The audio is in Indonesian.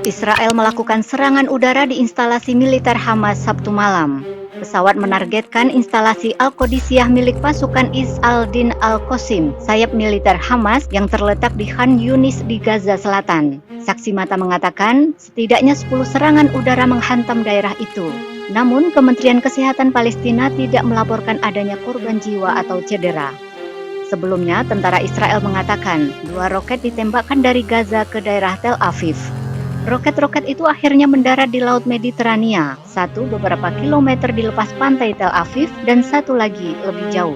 Israel melakukan serangan udara di instalasi militer Hamas Sabtu malam. Pesawat menargetkan instalasi Al-Qodisiyah milik pasukan Izz al-Din al-Qassam, sayap militer Hamas yang terletak di Khan Yunis di Gaza Selatan. Saksi mata mengatakan setidaknya 10 serangan udara menghantam daerah itu. Namun, Kementerian Kesehatan Palestina tidak melaporkan adanya korban jiwa atau cedera. Sebelumnya, tentara Israel mengatakan 2 roket ditembakkan dari Gaza ke daerah Tel Aviv. Roket-roket itu akhirnya mendarat di Laut Mediterania, satu beberapa kilometer di lepas pantai Tel Aviv dan satu lagi lebih jauh.